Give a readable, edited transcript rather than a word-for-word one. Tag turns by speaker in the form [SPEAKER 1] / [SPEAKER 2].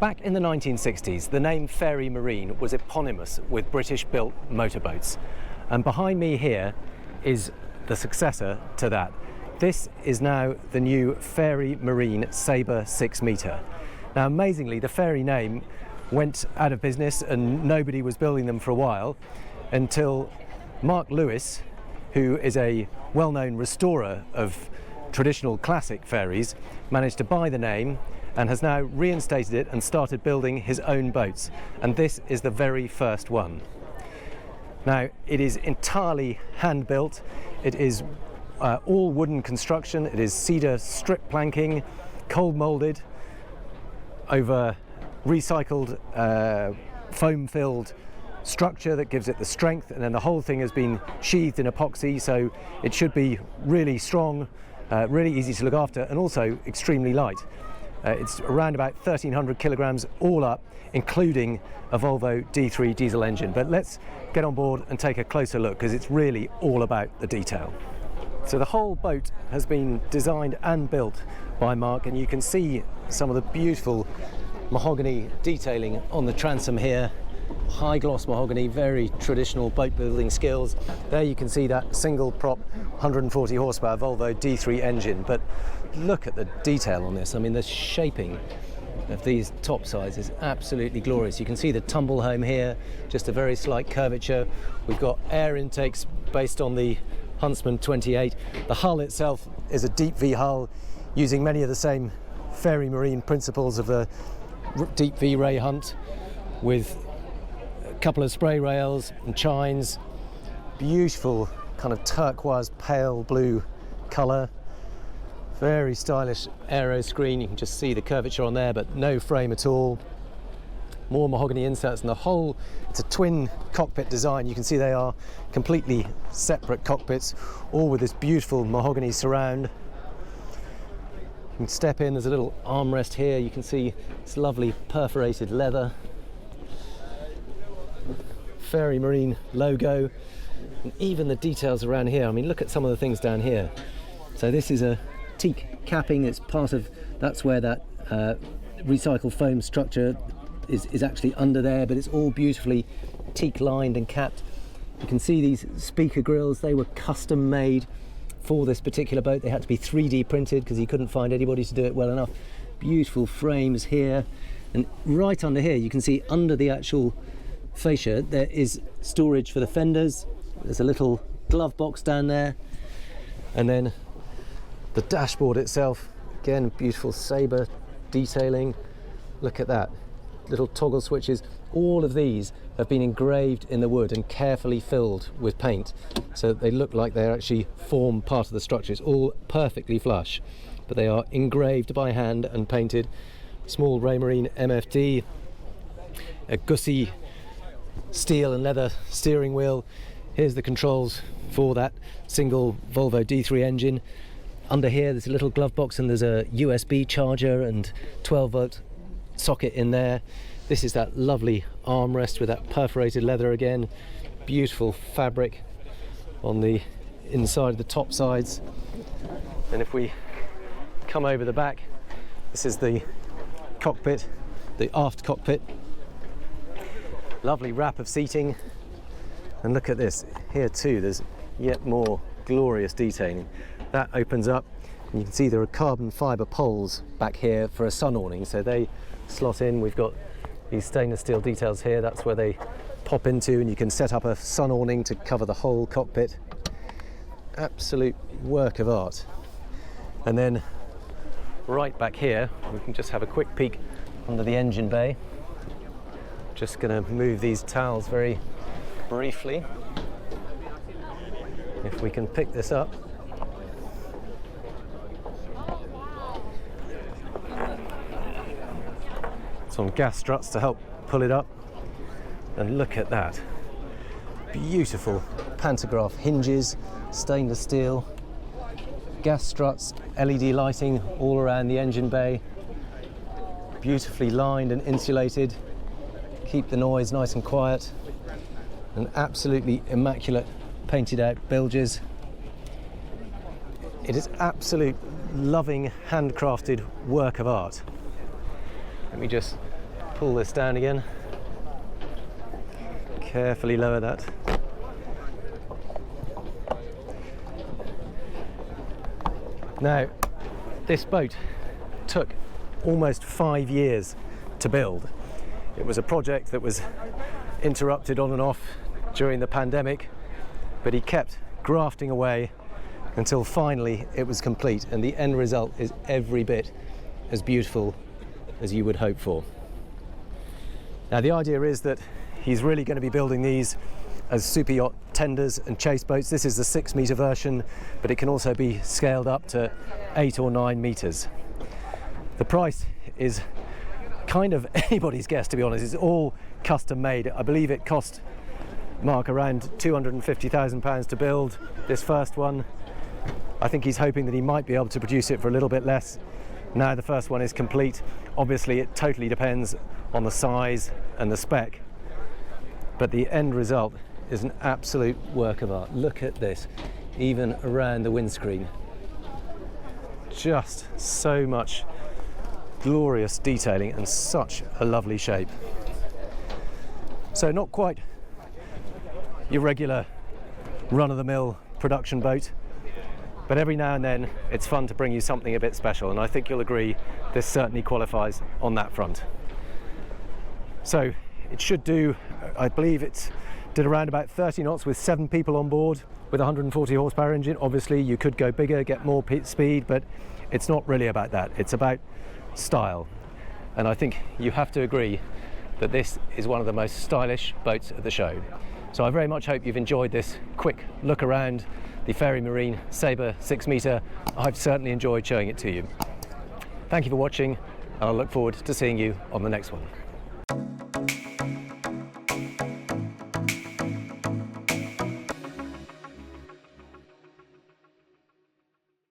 [SPEAKER 1] Back in the 1960s, the name Fairey Marine was eponymous with British-built motorboats. And behind me here is the successor to that. This is now the new Fairey Marine Sabre 6 metre. Now, amazingly, the Fairey name went out of business and nobody was building them for a while until Mark Lewis, who is a well-known restorer of traditional classic ferries, managed to buy the name and has now reinstated it and started building his own boats. And this is the very first one. Now, it is entirely hand-built. It is all wooden construction. It is cedar strip planking, cold moulded over recycled foam-filled structure that gives it the strength, and then the whole thing has been sheathed in epoxy, so it should be really strong, really easy to look after, and also extremely light. It's around about 1,300 kilograms all up, including a Volvo D3 diesel engine. But let's get on board and take a closer look, because it's really all about the detail. So the whole boat has been designed and built by Mark, and you can see some of the beautiful mahogany detailing on the transom here. High gloss mahogany, very traditional boat building skills. There you can see that single prop 140 horsepower Volvo D3 engine, but look at the detail on this. I mean, the shaping of these top sides is absolutely glorious. You can see the tumble home here, just a very slight curvature. We've got air intakes based on the Huntsman 28. The hull itself is a deep V hull using many of the same Fairey Marine principles of a deep V ray hunt, with a couple of spray rails and chines. Beautiful kind of turquoise pale blue colour. Very stylish aero screen. You can just see the curvature on there, but no frame at all. More mahogany inserts, and the whole, it's a twin cockpit design. You can see they are completely separate cockpits, all with this beautiful mahogany surround. You can step in, there's a little armrest here. You can see this lovely perforated leather. Fairey Marine logo, and even the details around here. I mean, look at some of the things down here. So this is a teak capping. It's part of, that's where that recycled foam structure is actually under there, but it's all beautifully teak lined and capped. You can see these speaker grills. They were custom made for this particular boat. They had to be 3D printed because he couldn't find anybody to do it well enough. Beautiful frames here, and right under here you can see under the actual fascia there is storage for the fenders. There's a little glove box down there, and then the dashboard itself, again, beautiful Sabre detailing. Look at that, little toggle switches. All of these have been engraved in the wood and carefully filled with paint, so that they look like they actually form part of the structure. It's all perfectly flush, but they are engraved by hand and painted. Small Raymarine MFD, a gussy steel and leather steering wheel. Here's the controls for that single Volvo D3 engine. Under here there's a little glove box, and there's a USB charger and 12-volt socket in there. This is that lovely armrest with that perforated leather again. Beautiful fabric on the inside of the top sides. And if we come over the back, this is the cockpit, the aft cockpit. Lovely wrap of seating. And look at this, here too there's yet more glorious detailing. That opens up, and you can see there are carbon fibre poles back here for a sun awning, so they slot in. We've got these stainless steel details here, that's where they pop into, and you can set up a sun awning to cover the whole cockpit. Absolute work of art. And then right back here we can just have a quick peek under the engine bay. Just going to move these towels very briefly. If we can pick this up. Some gas struts to help pull it up, and look at that. Beautiful pantograph hinges, stainless steel, gas struts, LED lighting all around the engine bay. Beautifully lined and insulated, keep the noise nice and quiet, and absolutely immaculate painted out bilges. It is absolute loving handcrafted work of art. Let me just pull this down again. Carefully lower that. Now, this boat took almost 5 years to build. It was a project that was interrupted on and off during the pandemic, but he kept grafting away until finally it was complete, and the end result is every bit as beautiful as you would hope for. Now, the idea is that he's really going to be building these as super yacht tenders and chase boats. This is the 6-metre version, but it can also be scaled up to 8 or 9 metres. The price is kind of anybody's guess, to be honest. It's all custom made. I believe it cost Mark around £250,000 to build this first one. I think he's hoping that he might be able to produce it for a little bit less now the first one is complete. Obviously it totally depends on the size and the spec, but the end result is an absolute work of art. Look at this, even around the windscreen. Just so much glorious detailing and such a lovely shape. So not quite your regular run-of-the-mill production boat, but every now and then it's fun to bring you something a bit special, and I think you'll agree this certainly qualifies on that front. So it should do, I believe it did around about 30 knots with 7 people on board with a 140 horsepower engine. Obviously you could go bigger, get more speed, but it's not really about that. It's about style, and I think you have to agree that this is one of the most stylish boats at the show. So I very much hope you've enjoyed this quick look around the Fairey Marine Sabre 6-metre. I've certainly enjoyed showing it to you. Thank you for watching, and I look forward to seeing you on the next one.